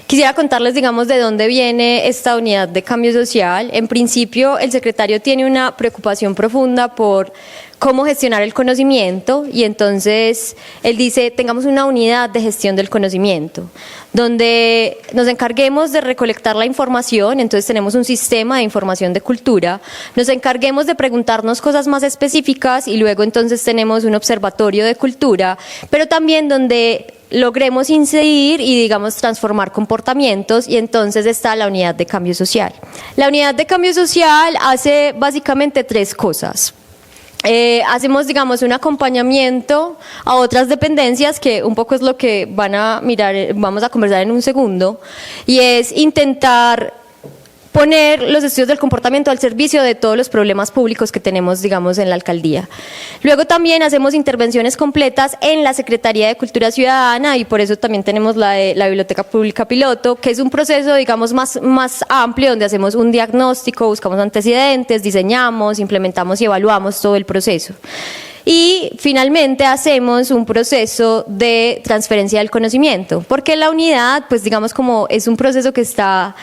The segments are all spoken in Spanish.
Quisiera contarles, digamos, de dónde viene esta unidad de cambio social. En principio, el secretario tiene una preocupación profunda por cómo gestionar el conocimiento y entonces él dice, tengamos una unidad de gestión del conocimiento, donde nos encarguemos de recolectar la información, entonces tenemos un sistema de información de cultura, nos encarguemos de preguntarnos cosas más específicas y luego entonces tenemos un observatorio de cultura, pero también donde logremos incidir y, digamos, transformar comportamientos, y entonces está la unidad de cambio social. La unidad de cambio social hace básicamente tres cosas. Hacemos, digamos, un acompañamiento a otras dependencias, que un poco es lo que van a mirar, vamos a conversar en un segundo, y es intentar poner los estudios del comportamiento al servicio de todos los problemas públicos que tenemos, digamos, en la alcaldía. Luego también hacemos intervenciones completas en la Secretaría de Cultura Ciudadana, y por eso también tenemos la de la Biblioteca Pública Piloto, que es un proceso, digamos, más amplio, donde hacemos un diagnóstico, buscamos antecedentes, diseñamos, implementamos y evaluamos todo el proceso. Y finalmente hacemos un proceso de transferencia del conocimiento, porque la unidad, pues digamos, como es un proceso que está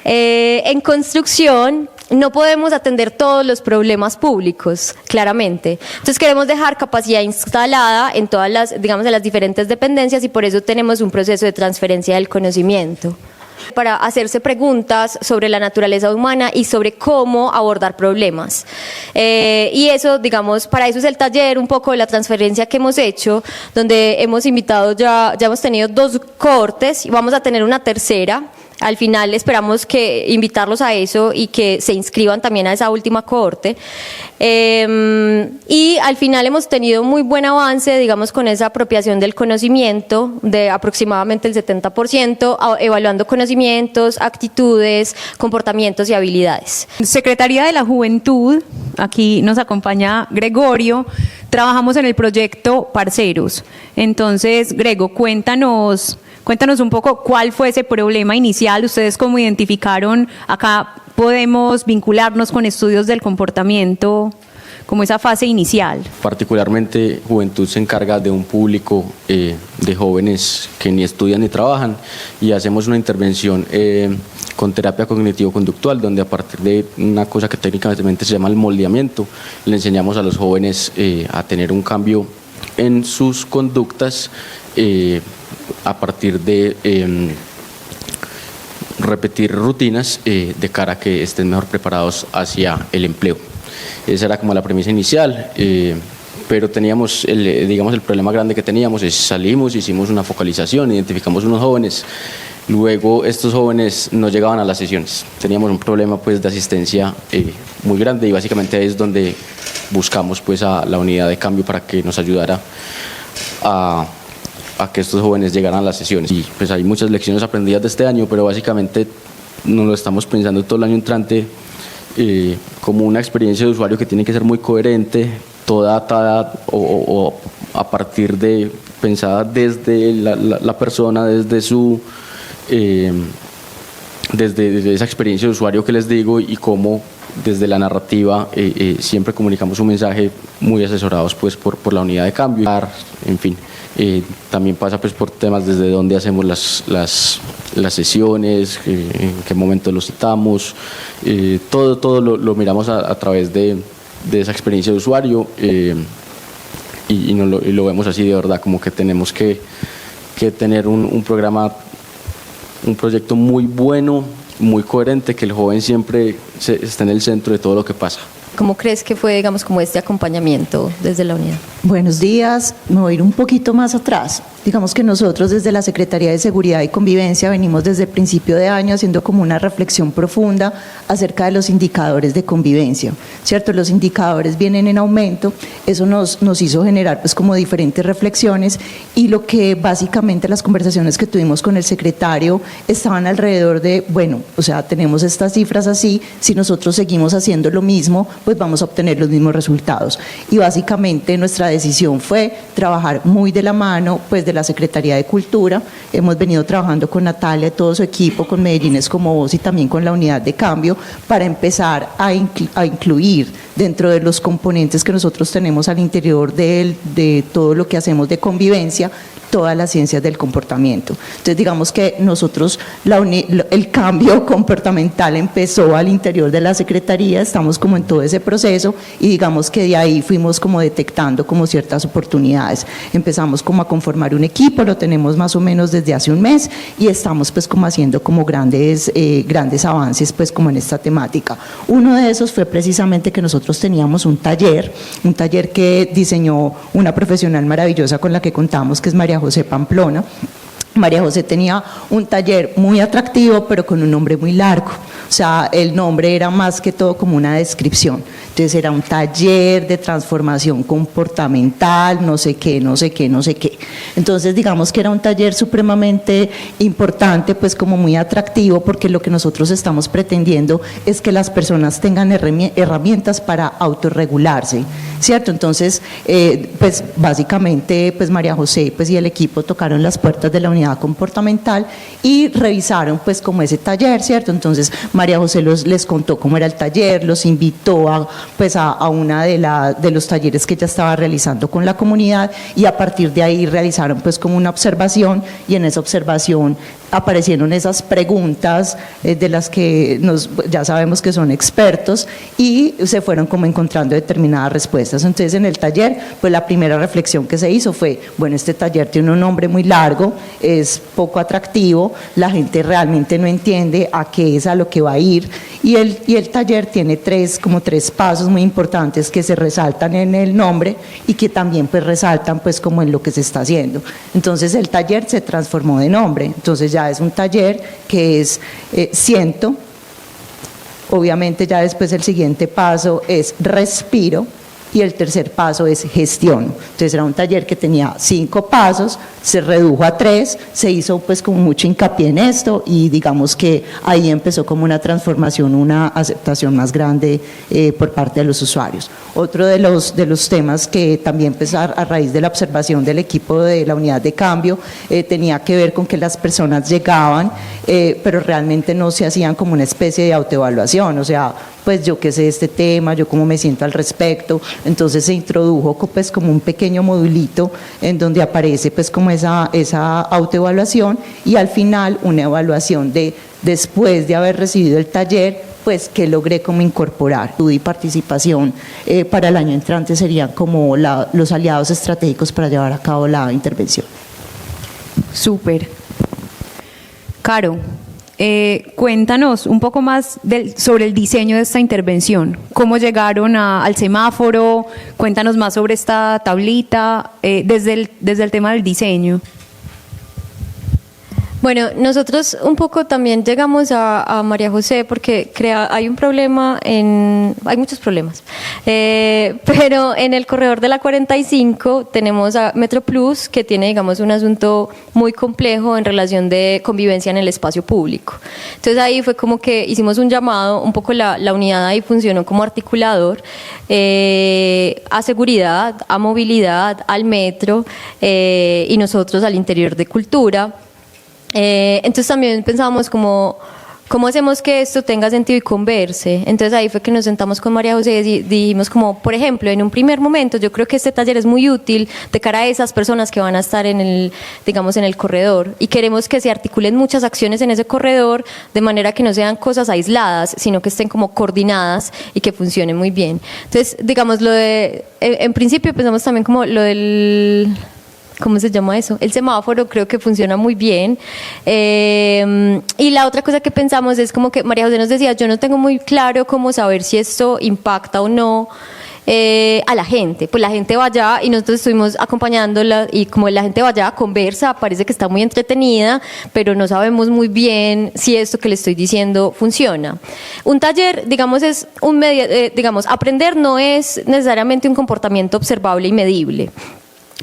en construcción, no podemos atender todos los problemas públicos, claramente. Entonces queremos dejar capacidad instalada en todas las, digamos, en las diferentes dependencias, y por eso tenemos un proceso de transferencia del conocimiento, para hacerse preguntas sobre la naturaleza humana y sobre cómo abordar problemas. Y eso, digamos, para eso es el taller, un poco de la transferencia que hemos hecho, donde hemos invitado, ya hemos tenido 2 cohortes y vamos a tener una tercera. Al final esperamos que invitarlos a eso y que se inscriban también a esa última cohorte. Y al final hemos tenido muy buen avance, digamos, con esa apropiación del conocimiento de aproximadamente el 70%, evaluando conocimientos, actitudes, comportamientos y habilidades. Secretaría de la Juventud, aquí nos acompaña Gregorio, trabajamos en el proyecto Parceros. Entonces, Grego, cuéntanos un poco cuál fue ese problema inicial, ustedes cómo identificaron, acá podemos vincularnos con estudios del comportamiento, como esa fase inicial. Particularmente Juventud se encarga de un público de jóvenes que ni estudian ni trabajan, y hacemos una intervención con terapia cognitivo-conductual, donde a partir de una cosa que técnicamente se llama el moldeamiento, le enseñamos a los jóvenes a tener un cambio en sus conductas a partir de repetir rutinas de cara a que estén mejor preparados hacia el empleo. Esa era como la premisa inicial, pero teníamos, el problema grande que teníamos es salimos, hicimos una focalización, identificamos unos jóvenes, luego estos jóvenes no llegaban a las sesiones, teníamos un problema pues de asistencia muy grande, y básicamente ahí es donde buscamos pues a la unidad de cambio para que nos ayudara a que estos jóvenes llegaran a las sesiones. Y pues hay muchas lecciones aprendidas de este año, pero básicamente nos lo estamos pensando todo el año entrante como una experiencia de usuario que tiene que ser muy coherente, toda datada o a partir de, pensada desde la persona, desde su desde esa experiencia de usuario que les digo, y cómo desde la narrativa siempre comunicamos un mensaje muy asesorados pues por la unidad de cambio, en fin. También pasa pues por temas desde dónde hacemos las sesiones, en qué momento los citamos, todo lo miramos a través de esa experiencia de usuario, y lo vemos así de verdad, como que tenemos que tener un programa, un proyecto muy bueno, muy coherente, que el joven siempre esté en el centro de todo lo que pasa. ¿Cómo crees que fue, digamos, como este acompañamiento desde la unidad? Buenos días, me voy a ir un poquito más atrás. Digamos que nosotros desde la Secretaría de Seguridad y Convivencia venimos desde el principio de año haciendo como una reflexión profunda acerca de los indicadores de convivencia, ¿cierto? Los indicadores vienen en aumento, eso nos hizo generar pues como diferentes reflexiones, y lo que básicamente las conversaciones que tuvimos con el secretario estaban alrededor de, bueno, o sea, tenemos estas cifras así, si nosotros seguimos haciendo lo mismo, pues vamos a obtener los mismos resultados. Y básicamente nuestra decisión fue trabajar muy de la mano pues de la Secretaría de Cultura. Hemos venido trabajando con Natalia y todo su equipo, con Medellines como voz y también con la unidad de cambio, para empezar a incluir dentro de los componentes que nosotros tenemos al interior de todo lo que hacemos de convivencia, todas las ciencias del comportamiento. Entonces, digamos que nosotros, el cambio comportamental empezó al interior de la Secretaría, estamos como en todo ese proceso y digamos que de ahí fuimos como detectando como ciertas oportunidades. Empezamos como a conformar un equipo, lo tenemos más o menos desde hace un mes y estamos pues como haciendo como grandes avances pues como en esta temática. Uno de esos fue precisamente que nosotros teníamos un taller que diseñó una profesional maravillosa con la que contamos, que es María José Pamplona. María José tenía un taller muy atractivo, pero con un nombre muy largo. O sea, el nombre era más que todo como una descripción. Entonces era un taller de transformación comportamental, no sé qué. Entonces digamos que era un taller supremamente importante, pues como muy atractivo, porque lo que nosotros estamos pretendiendo es que las personas tengan herramientas para autorregularse, ¿cierto? Entonces, pues básicamente, pues María José pues, y el equipo tocaron las puertas de la unidad comportamental y revisaron pues como ese taller, ¿cierto? Entonces María José les contó cómo era el taller, los invitó a una de los talleres que ella estaba realizando con la comunidad y a partir de ahí realizaron pues como una observación y en esa observación aparecieron esas preguntas de las que ya sabemos que son expertos y se fueron como encontrando determinadas respuestas. Entonces en el taller pues la primera reflexión que se hizo fue, bueno, este taller tiene un nombre muy largo, es poco atractivo, la gente realmente no entiende a qué es a lo que va a ir y el taller tiene tres pasos muy importantes que se resaltan en el nombre y que también pues resaltan pues como en lo que se está haciendo. Entonces el taller se transformó de nombre, entonces ya es un taller que es siento, obviamente ya después el siguiente paso es respiro y el tercer paso es gestión. Entonces era un taller que tenía 5 pasos, se redujo a 3, se hizo pues con mucho hincapié en esto y digamos que ahí empezó como una transformación, una aceptación más grande por parte de los usuarios. Otro de los temas que también pues a raíz de la observación del equipo de la unidad de cambio tenía que ver con que las personas llegaban pero realmente no se hacían como una especie de autoevaluación, o sea, pues yo qué sé de este tema, yo cómo me siento al respecto. Entonces se introdujo pues como un pequeño modulito en donde aparece pues como esa autoevaluación y al final una evaluación de después de haber recibido el taller, pues que logré como incorporar. Y participación para el año entrante serían como los aliados estratégicos para llevar a cabo la intervención. Súper. Caro, cuéntanos un poco más sobre el diseño de esta intervención. ¿Cómo llegaron al semáforo? Cuéntanos más sobre esta tablita, desde el tema del diseño. Bueno, nosotros un poco también llegamos a María José porque hay un problema, hay muchos problemas, pero en el corredor de la 45 tenemos a Metro Plus que tiene, digamos, un asunto muy complejo en relación de convivencia en el espacio público. Entonces ahí fue como que hicimos un llamado, un poco la unidad ahí funcionó como articulador a seguridad, a movilidad, al metro y nosotros al interior de cultura. Entonces también pensábamos cómo hacemos que esto tenga sentido y converse. Entonces ahí fue que nos sentamos con María José y dijimos como, por ejemplo, en un primer momento yo creo que este taller es muy útil de cara a esas personas que van a estar en el corredor y queremos que se articulen muchas acciones en ese corredor de manera que no sean cosas aisladas, sino que estén como coordinadas y que funcionen muy bien. Entonces, digamos, en principio pensamos también como lo del... ¿Cómo se llama eso? El semáforo creo que funciona muy bien. Y la otra cosa que pensamos es como que María José nos decía, yo no tengo muy claro cómo saber si esto impacta o no a la gente. Pues la gente va allá y nosotros estuvimos acompañándola y como la gente va allá, conversa, parece que está muy entretenida, pero no sabemos muy bien si esto que le estoy diciendo funciona. Un taller, digamos, es un medio, aprender no es necesariamente un comportamiento observable y medible,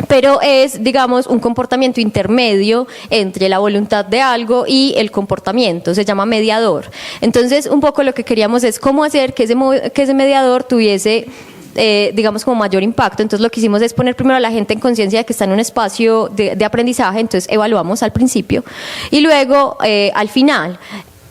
pero es, digamos, un comportamiento intermedio entre la voluntad de algo y el comportamiento, se llama mediador. Entonces, un poco lo que queríamos es cómo hacer que ese mediador tuviese, digamos, como mayor impacto. Entonces, lo que hicimos es poner primero a la gente en conciencia de que está en un espacio de aprendizaje, entonces evaluamos al principio y luego al final.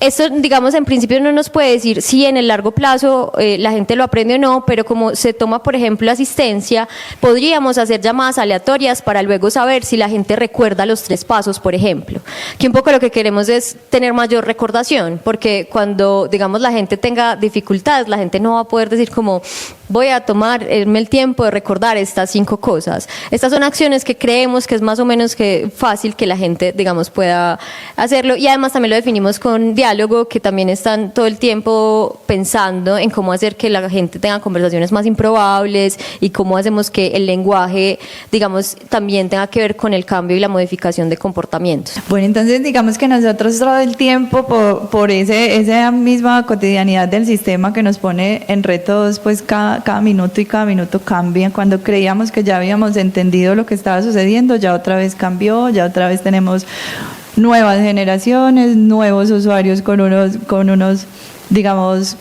Esto, digamos, en principio no nos puede decir si en el largo plazo la gente lo aprende o no, pero como se toma, por ejemplo, asistencia, podríamos hacer llamadas aleatorias para luego saber si la gente recuerda los 3 pasos, por ejemplo. Que un poco lo que queremos es tener mayor recordación, porque cuando, digamos, la gente tenga dificultades, la gente no va a poder decir como voy a tomarme el tiempo de recordar estas 5 cosas. Estas son acciones que creemos que es más o menos que fácil que la gente, digamos, pueda hacerlo, y además también lo definimos con diálogo, que también están todo el tiempo pensando en cómo hacer que la gente tenga conversaciones más improbables y cómo hacemos que el lenguaje, digamos, también tenga que ver con el cambio y la modificación de comportamientos. Bueno, entonces digamos que nosotros todo el tiempo por esa misma cotidianidad del sistema que nos pone en retos, pues cada minuto y cada minuto cambia. Cuando creíamos que ya habíamos entendido lo que estaba sucediendo, ya otra vez cambió, ya otra vez tenemos nuevas generaciones, nuevos usuarios con unos, digamos,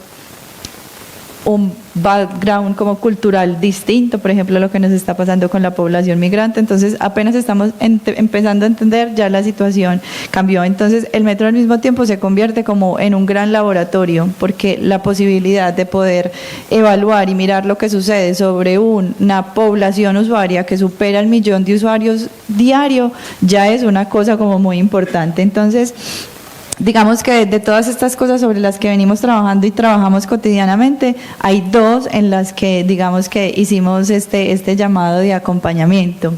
un background como cultural distinto, por ejemplo, lo que nos está pasando con la población migrante. Entonces apenas estamos empezando a entender, ya la situación cambió. Entonces el metro al mismo tiempo se convierte como en un gran laboratorio, porque la posibilidad de poder evaluar y mirar lo que sucede sobre una población usuaria que supera el 1.000.000 de usuarios diario ya es una cosa como muy importante. Entonces, digamos que de todas estas cosas sobre las que venimos trabajando y trabajamos cotidianamente, hay 2 en las que digamos que hicimos este llamado de acompañamiento.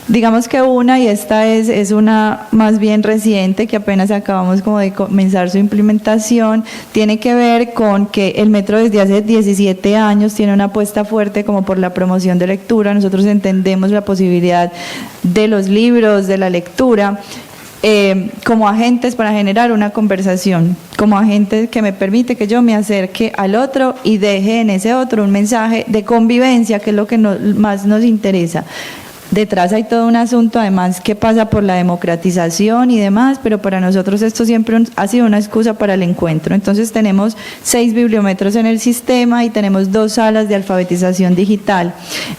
Digamos que una, y esta es una más bien reciente, que apenas acabamos como de comenzar su implementación, tiene que ver con que el metro desde hace 17 años tiene una apuesta fuerte como por la promoción de lectura. Nosotros entendemos la posibilidad de los libros, de la lectura, como agentes para generar una conversación, como agentes que me permite que yo me acerque al otro y deje en ese otro un mensaje de convivencia, que es lo que más nos interesa. Detrás hay todo un asunto además que pasa por la democratización y demás, pero para nosotros esto siempre ha sido una excusa para el encuentro. Entonces tenemos 6 bibliómetros en el sistema y tenemos 2 salas de alfabetización digital.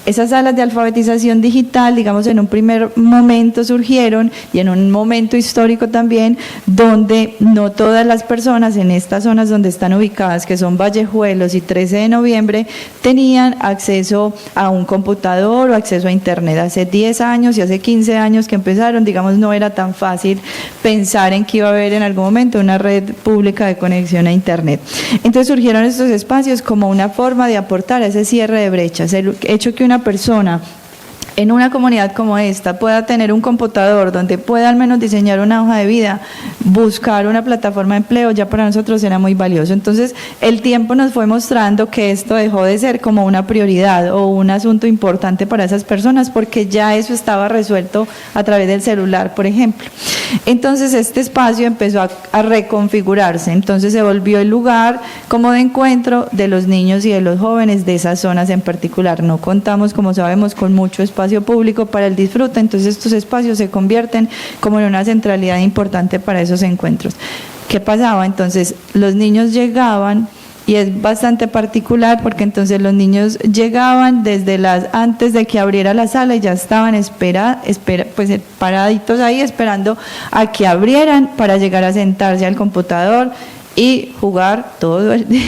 Esas salas de alfabetización digital, digamos, en un primer momento surgieron, y en un momento histórico también, donde no todas las personas en estas zonas donde están ubicadas, que son Vallejuelos y 13 de noviembre, tenían acceso a un computador o acceso a internet. Hace 10 años y hace 15 años que empezaron, digamos, no era tan fácil pensar en que iba a haber en algún momento una red pública de conexión a internet. Entonces surgieron estos espacios como una forma de aportar a ese cierre de brechas. El hecho que una persona en una comunidad como esta pueda tener un computador donde pueda al menos diseñar una hoja de vida, buscar una plataforma de empleo, ya para nosotros era muy valioso. Entonces el tiempo nos fue mostrando que esto dejó de ser como una prioridad o un asunto importante para esas personas, porque ya eso estaba resuelto a través del celular, por ejemplo. Entonces este espacio empezó a reconfigurarse, entonces se volvió el lugar como de encuentro de los niños y de los jóvenes de esas zonas en particular. No contamos, como sabemos, con mucho espacio público para el disfrute, entonces estos espacios se convierten como en una centralidad importante para esos encuentros. ¿Qué pasaba? Entonces los niños llegaban, y es bastante particular porque entonces los niños llegaban antes de que abriera la sala y ya estaban pues paraditos ahí esperando a que abrieran para llegar a sentarse al computador y jugar todo el día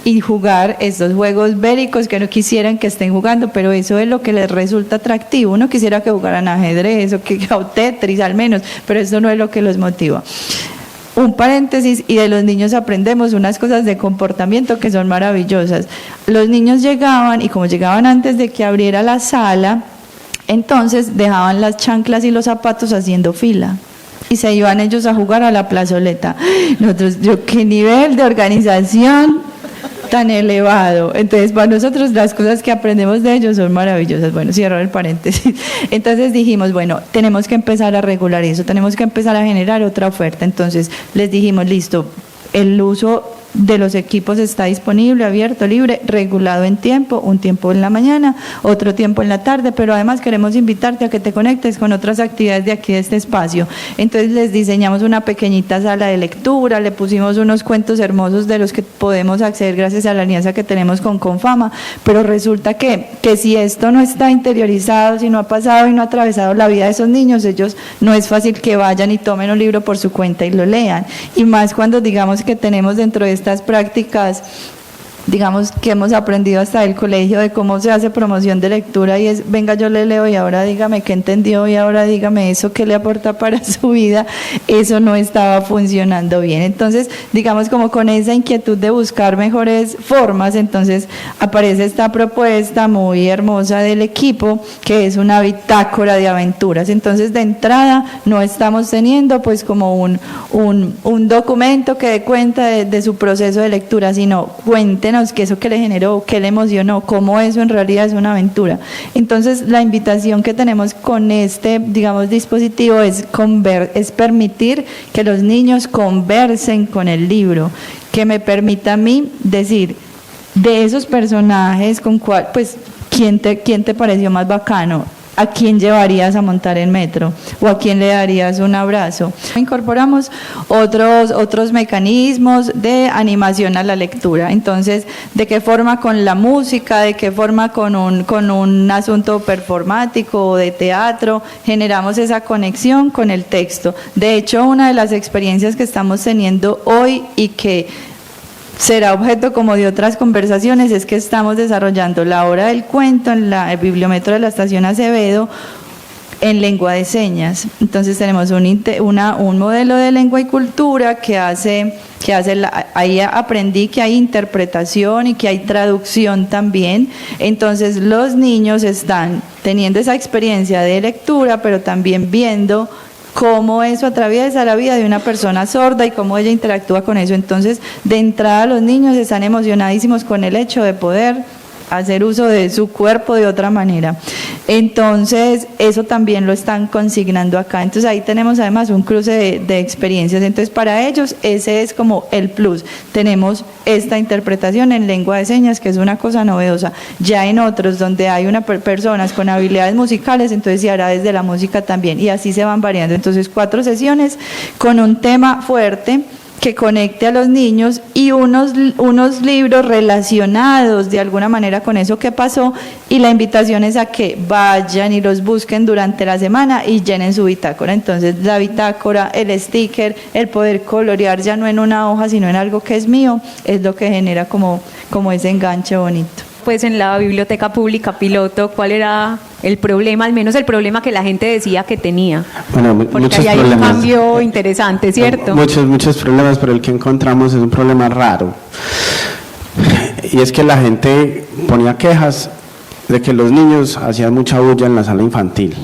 y jugar estos juegos bélicos que no quisieran que estén jugando, pero eso es lo que les resulta atractivo. Uno quisiera que jugaran ajedrez o Tetris al menos, pero eso no es lo que los motiva. Un paréntesis, y de los niños aprendemos unas cosas de comportamiento que son maravillosas. Los niños llegaban, y como llegaban antes de que abriera la sala, entonces dejaban las chanclas y los zapatos haciendo fila y se iban ellos a jugar a la plazoleta. Nosotros, qué nivel de organización tan elevado. Entonces, para nosotros las cosas que aprendemos de ellos son maravillosas. Bueno, cierro el paréntesis. Entonces dijimos, bueno, tenemos que empezar a regular eso, tenemos que empezar a generar otra oferta. Entonces les dijimos, listo, el uso de los equipos está disponible, abierto, libre, regulado en tiempo, un tiempo en la mañana, otro tiempo en la tarde, pero además queremos invitarte a que te conectes con otras actividades de aquí de este espacio. Entonces les diseñamos una pequeñita sala de lectura, le pusimos unos cuentos hermosos de los que podemos acceder gracias a la alianza que tenemos con Confama, pero resulta que si esto no está interiorizado, si no ha pasado y no ha atravesado la vida de esos niños, ellos no es fácil que vayan y tomen un libro por su cuenta y lo lean, y más cuando digamos que tenemos dentro de estas prácticas, digamos que hemos aprendido hasta el colegio de cómo se hace promoción de lectura y es, venga yo le leo y ahora dígame qué entendió y ahora dígame eso qué le aporta para su vida, eso no estaba funcionando bien. Entonces, digamos como con esa inquietud de buscar mejores formas, entonces aparece esta propuesta muy hermosa del equipo que es una bitácora de aventuras. Entonces, de entrada no estamos teniendo pues como un documento que dé cuenta de su proceso de lectura, sino cuéntenos qué eso que le generó, qué le emocionó, cómo eso en realidad es una aventura. Entonces, la invitación que tenemos con este, digamos, dispositivo es permitir que los niños conversen con el libro, que me permita a mí decir, de esos personajes, con cuál, pues, ¿quién te pareció más bacano? ¿A quién llevarías a montar el metro? ¿O a quién le darías un abrazo? Incorporamos otros mecanismos de animación a la lectura. Entonces, ¿de qué forma con la música? ¿De qué forma con un asunto performático o de teatro? Generamos esa conexión con el texto. De hecho, una de las experiencias que estamos teniendo hoy y que será objeto como de otras conversaciones es que estamos desarrollando la hora del cuento en el bibliometro de la Estación Acevedo en lengua de señas. Entonces tenemos un modelo de lengua y cultura que hace ahí aprendí que hay interpretación y que hay traducción también. Entonces los niños están teniendo esa experiencia de lectura, pero también viendo cómo eso atraviesa la vida de una persona sorda y cómo ella interactúa con eso. Entonces, de entrada los niños están emocionadísimos con el hecho de poder hacer uso de su cuerpo de otra manera. Entonces, eso también lo están consignando acá. Entonces, ahí tenemos además un cruce de experiencias. Entonces, para ellos, ese es como el plus. Tenemos esta interpretación en lengua de señas, que es una cosa novedosa. Ya en otros, donde hay personas con habilidades musicales, entonces se hará desde la música también. Y así se van variando. Entonces, 4 sesiones con un tema fuerte que conecte a los niños y unos libros relacionados de alguna manera con eso que pasó, y la invitación es a que vayan y los busquen durante la semana y llenen su bitácora. Entonces la bitácora, el sticker, el poder colorear ya no en una hoja sino en algo que es mío, es lo que genera como ese enganche bonito. Pues en la biblioteca pública piloto, ¿cuál era el problema, al menos el problema que la gente decía que tenía? Bueno, porque muchos ahí hay problemas. un cambio interesante, ¿cierto? Muchos problemas, pero el que encontramos es un problema raro. Y es que la gente ponía quejas de que los niños hacían mucha bulla en la sala infantil.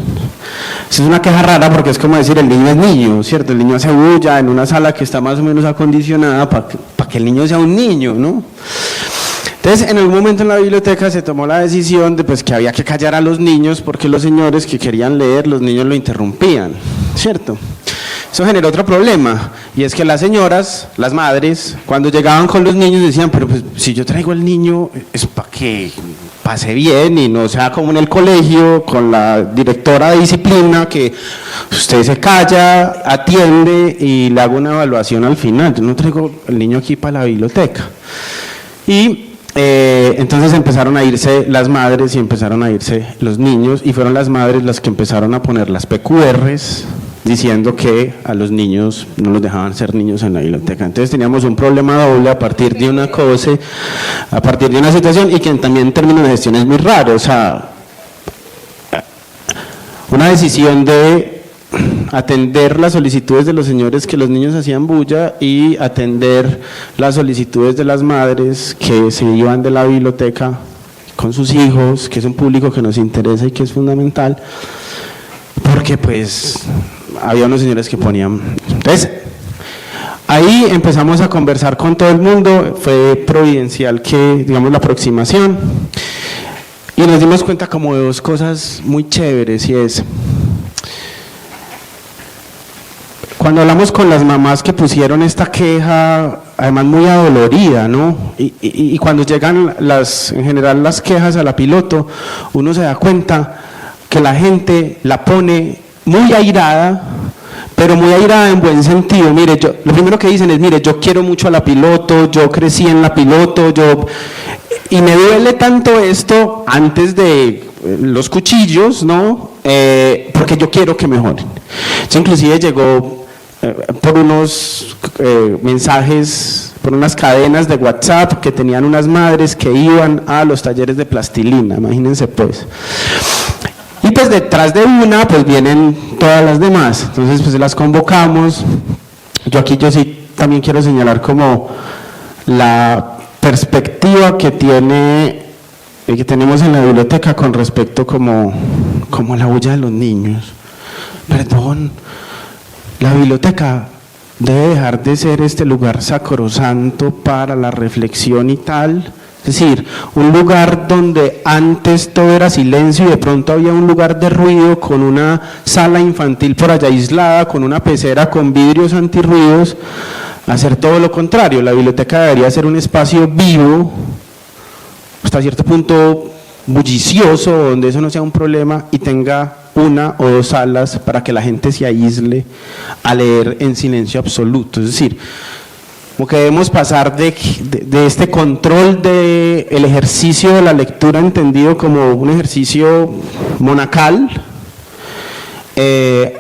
Esa es una queja rara porque es como decir, el niño es niño, ¿cierto? El niño hace bulla en una sala que está más o menos acondicionada para que el niño sea un niño, ¿no? Entonces, en algún momento en la biblioteca se tomó la decisión de pues, que había que callar a los niños porque los señores que querían leer, los niños lo interrumpían, ¿cierto? Eso generó otro problema, y es que las señoras, las madres, cuando llegaban con los niños decían, pero pues, si yo traigo al niño es para que pase bien y no sea como en el colegio con la directora de disciplina que usted se calla, atiende y le hago una evaluación al final. Yo no traigo al niño aquí para la biblioteca. Y entonces empezaron a irse las madres y empezaron a irse los niños, y fueron las madres las que empezaron a poner las PQRs diciendo que a los niños no los dejaban ser niños en la biblioteca. Entonces teníamos un problema doble a partir de una cosa, a partir de una situación, y que también en términos de gestión es muy raro. O sea, una decisión de atender las solicitudes de los señores que los niños hacían bulla y atender las solicitudes de las madres que se iban de la biblioteca con sus hijos, que es un público que nos interesa y que es fundamental, porque pues había unos señores que ponían. Entonces, ahí empezamos a conversar con todo el mundo, fue providencial que, digamos, la aproximación, y nos dimos cuenta como de 2 cosas muy chéveres, y es, cuando hablamos con las mamás que pusieron esta queja además muy adolorida, ¿no? Y cuando llegan en general las quejas a la piloto, uno se da cuenta que la gente la pone muy airada, pero muy airada en buen sentido. Mire, lo primero que dicen es, mire, yo quiero mucho a la piloto, yo crecí en la piloto, y me duele tanto esto antes de los cuchillos, ¿no? Porque yo quiero que mejoren. Eso inclusive llegó por unos mensajes, por unas cadenas de WhatsApp que tenían unas madres que iban a los talleres de plastilina, imagínense pues. Y pues detrás de una pues vienen todas las demás, entonces pues las convocamos. Yo sí también quiero señalar como la perspectiva que tenemos en la biblioteca con respecto como la bulla de los niños. Perdón, la biblioteca debe dejar de ser este lugar sacrosanto para la reflexión y tal. Es decir, un lugar donde antes todo era silencio y de pronto había un lugar de ruido con una sala infantil por allá aislada, con una pecera con vidrios antirruidos, hacer todo lo contrario. La biblioteca debería ser un espacio vivo, hasta cierto punto bullicioso, donde eso no sea un problema y tenga una o dos salas para que la gente se aísle a leer en silencio absoluto. Es decir, como que debemos pasar de este control del ejercicio de la lectura entendido como un ejercicio monacal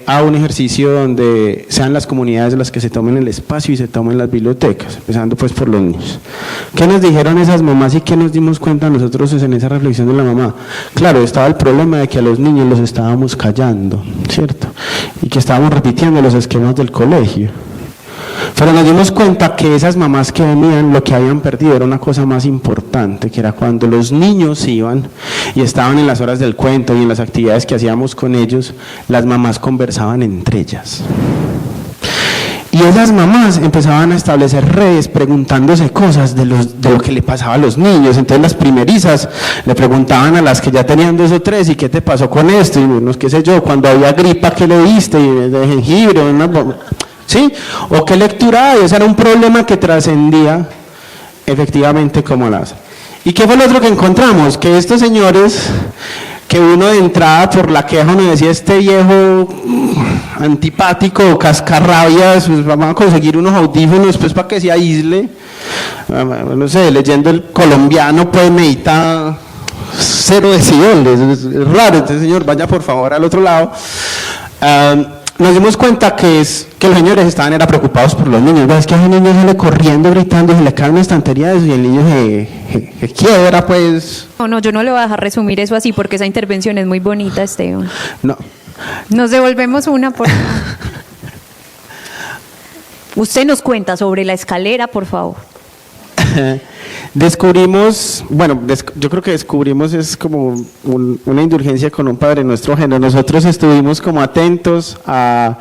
a un ejercicio donde sean las comunidades las que se tomen el espacio y se tomen las bibliotecas, empezando pues por los niños. ¿Qué nos dijeron esas mamás y qué nos dimos cuenta nosotros en esa reflexión de la mamá? Claro, estaba el problema de que a los niños los estábamos callando, ¿cierto? Y que estábamos repitiendo los esquemas del colegio. Pero nos dimos cuenta que esas mamás que venían, lo que habían perdido era una cosa más importante, que era cuando los niños iban y estaban en las horas del cuento y en las actividades que hacíamos con ellos, las mamás conversaban entre ellas. Y esas mamás empezaban a establecer redes preguntándose cosas de lo que le pasaba a los niños. Entonces las primerizas le preguntaban a las que ya tenían 2 o 3, ¿y qué te pasó con esto? Y unos, qué sé yo, cuando había gripa, ¿qué le diste? Y de jengibre, ¿sí? O qué lectura hay. Ese era un problema que trascendía efectivamente como las. ¿Y qué fue lo otro que encontramos? Que estos señores, que uno de entrada por la queja uno decía, este viejo antipático, cascarrabias, pues vamos a conseguir unos audífonos pues para que se aísle, no sé, leyendo el colombiano pues medita 0 decibeles, es raro. Entonces, señor, vaya por favor al otro lado. Nos dimos cuenta que los señores estaban preocupados por los niños. Es que a un niño sale corriendo, gritando, se le cae una estantería de eso y el niño se quiebra, pues. No, yo no le voy a dejar resumir eso así porque esa intervención es muy bonita, Esteban. No. Nos devolvemos una, por favor. Usted nos cuenta sobre la escalera, por favor. Descubrimos, yo creo que descubrimos es como una indulgencia con un Padre Nuestro género. Nosotros estuvimos como atentos a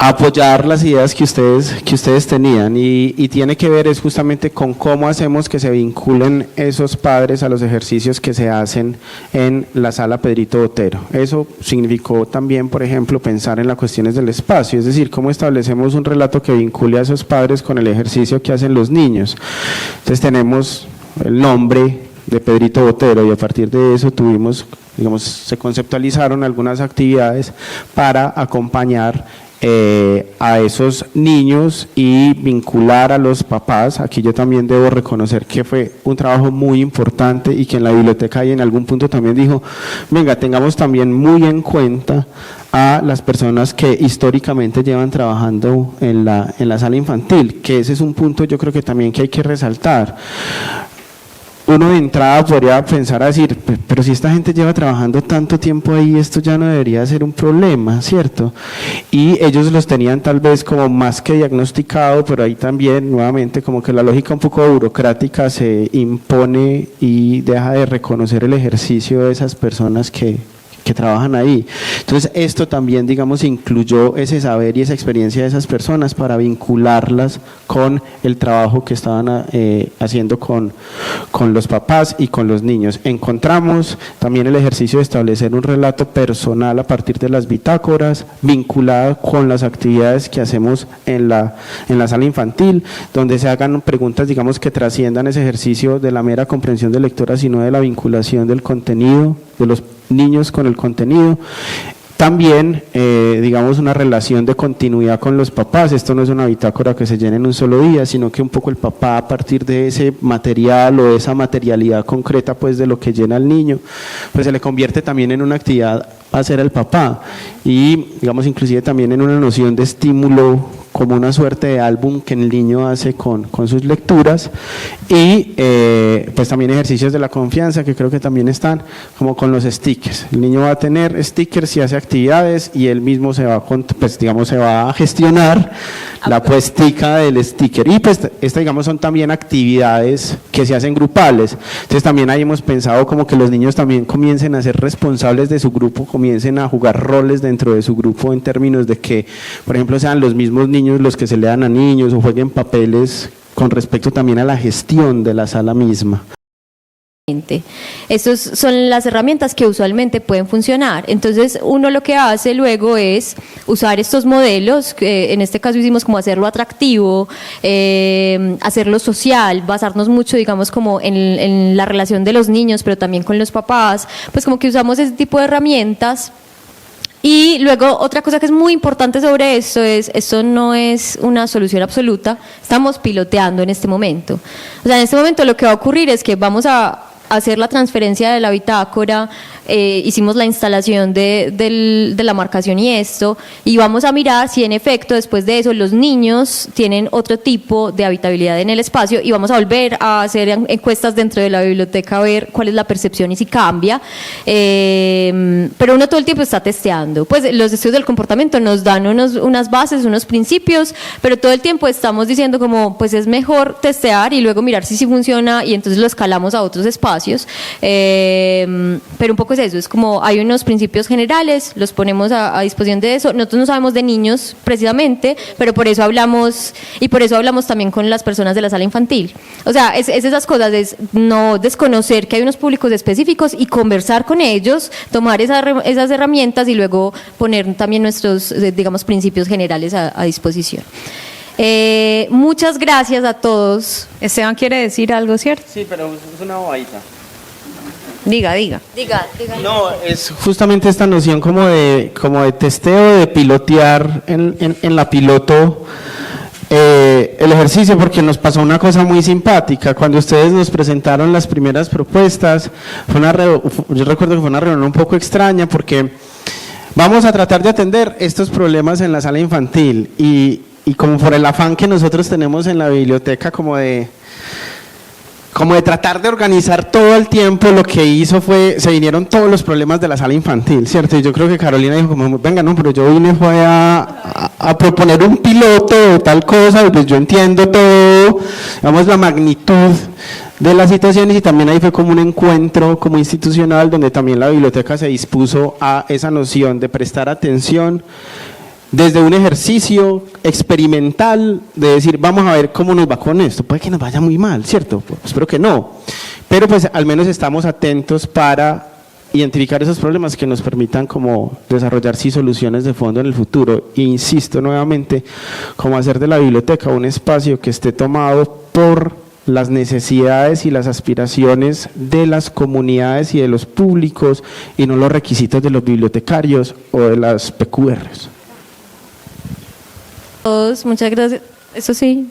apoyar las ideas que ustedes tenían y tiene que ver es justamente con cómo hacemos que se vinculen esos padres a los ejercicios que se hacen en la sala Pedrito Botero. Eso significó también, por ejemplo, pensar en las cuestiones del espacio, es decir, cómo establecemos un relato que vincule a esos padres con el ejercicio que hacen los niños. Entonces tenemos el nombre de Pedrito Botero y a partir de eso se conceptualizaron algunas actividades para acompañar a esos niños y vincular a los papás. Aquí yo también debo reconocer que fue un trabajo muy importante y que en la biblioteca y en algún punto también dijo, venga, tengamos también muy en cuenta a las personas que históricamente llevan trabajando en la sala infantil, que ese es un punto yo creo que también que hay que resaltar. Uno de entrada podría pensar a decir, pero si esta gente lleva trabajando tanto tiempo ahí, esto ya no debería ser un problema, ¿cierto? Y ellos los tenían tal vez como más que diagnosticado, pero ahí también nuevamente como que la lógica un poco burocrática se impone y deja de reconocer el ejercicio de esas personas que trabajan ahí. Entonces, esto también, digamos, incluyó ese saber y esa experiencia de esas personas para vincularlas con el trabajo que estaban haciendo con los papás y con los niños. Encontramos también el ejercicio de establecer un relato personal a partir de las bitácoras, vinculado con las actividades que hacemos en la sala infantil, donde se hagan preguntas, digamos, que trasciendan ese ejercicio de la mera comprensión de lectura, sino de la vinculación del contenido, de los niños con el contenido. También, digamos, una relación de continuidad con los papás. Esto no es una bitácora que se llene en un solo día, sino que un poco el papá, a partir de ese material o esa materialidad concreta, pues, de lo que llena el niño, pues se le convierte también en una actividad hacer al papá y, digamos, inclusive también en una noción de estímulo, como una suerte de álbum que el niño hace con sus lecturas, y pues también ejercicios de la confianza que creo que también están, como con los stickers. El niño va a tener stickers y hace actividades y él mismo se va, pues, digamos, se va a gestionar la puestica del sticker. Y pues digamos, son también actividades que se hacen grupales. Entonces también ahí hemos pensado como que los niños también comiencen a ser responsables de su grupo, comiencen a jugar roles dentro de su grupo, en términos de que, por ejemplo, sean los mismos niños los que se lean a niños o jueguen papeles con respecto también a la gestión de la sala misma. Estas son las herramientas que usualmente pueden funcionar. Entonces, uno lo que hace luego es usar estos modelos, que en este caso hicimos como hacerlo atractivo, hacerlo social, basarnos mucho, digamos, como en la relación de los niños, pero también con los papás, pues como que usamos ese tipo de herramientas. Y luego otra cosa que es muy importante sobre esto es, esto no es una solución absoluta, estamos piloteando en este momento. O sea, en este momento lo que va a ocurrir es que vamos a hacer la transferencia de la bitácora, hicimos la instalación de la marcación y esto, y vamos a mirar si en efecto después de eso los niños tienen otro tipo de habitabilidad en el espacio, y vamos a volver a hacer encuestas dentro de la biblioteca a ver cuál es la percepción y si cambia, pero uno todo el tiempo está testeando. Pues los estudios del comportamiento nos dan unas bases, unos principios, pero todo el tiempo estamos diciendo como pues es mejor testear y luego mirar si sí funciona, y entonces lo escalamos a otros espacios, pero un poco es eso, es como hay unos principios generales, los ponemos a disposición de eso. Nosotros no sabemos de niños precisamente, pero por eso hablamos, y por eso hablamos también con las personas de la sala infantil. O sea, es esas cosas, es no desconocer que hay unos públicos específicos y conversar con ellos, tomar esas herramientas y luego poner también nuestros, digamos, principios generales a disposición. Muchas gracias a todos. Esteban quiere decir algo, ¿cierto? Sí, pero es una bobadita. Diga. Diga. No, es justamente esta noción como de testeo, de pilotear en la piloto el ejercicio, porque nos pasó una cosa muy simpática. Cuando ustedes nos presentaron las primeras propuestas, yo recuerdo que fue una reunión un poco extraña, porque vamos a tratar de atender estos problemas en la sala infantil, y como por el afán que nosotros tenemos en la biblioteca como de tratar de organizar todo el tiempo, lo que hizo fue, se vinieron todos los problemas de la sala infantil, ¿cierto? Y yo creo que Carolina dijo como, venga, no, pero yo vine fue a proponer un piloto de tal cosa, y pues yo entiendo todo, digamos, la magnitud de las situaciones, y también ahí fue como un encuentro como institucional, donde también la biblioteca se dispuso a esa noción de prestar atención desde un ejercicio experimental de decir, vamos a ver cómo nos va con esto. Puede que nos vaya muy mal, ¿cierto? Pues espero que no. Pero pues al menos estamos atentos para identificar esos problemas que nos permitan como desarrollar sí soluciones de fondo en el futuro. E insisto nuevamente, como hacer de la biblioteca un espacio que esté tomado por las necesidades y las aspiraciones de las comunidades y de los públicos, y no los requisitos de los bibliotecarios o de las PQRs. Todos, muchas gracias. Eso sí.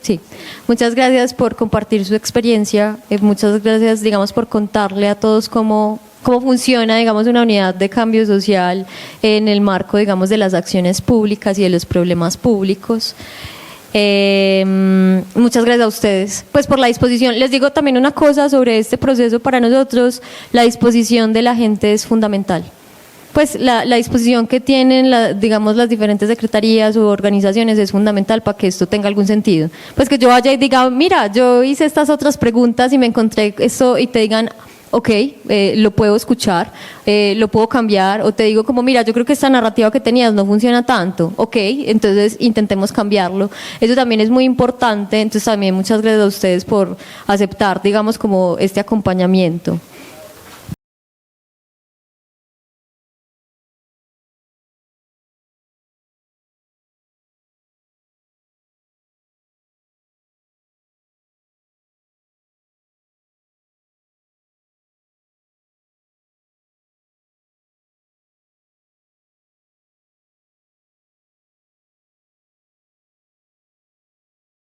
Muchas gracias por compartir su experiencia. Muchas gracias, digamos, por contarle a todos cómo funciona, digamos, una unidad de cambio social en el marco, digamos, de las acciones públicas y de los problemas públicos. Muchas gracias a ustedes, pues, por la disposición. Les digo también una cosa sobre este proceso. Para nosotros, la disposición de la gente es fundamental. Pues la disposición que tienen, digamos, las diferentes secretarías u organizaciones es fundamental para que esto tenga algún sentido. Pues que yo vaya y diga, mira, yo hice estas otras preguntas y me encontré esto, y te digan, ok, lo puedo escuchar, lo puedo cambiar, o te digo como, mira, yo creo que esta narrativa que tenías no funciona tanto, ok, entonces intentemos cambiarlo. Eso también es muy importante, entonces también muchas gracias a ustedes por aceptar, digamos, como este acompañamiento.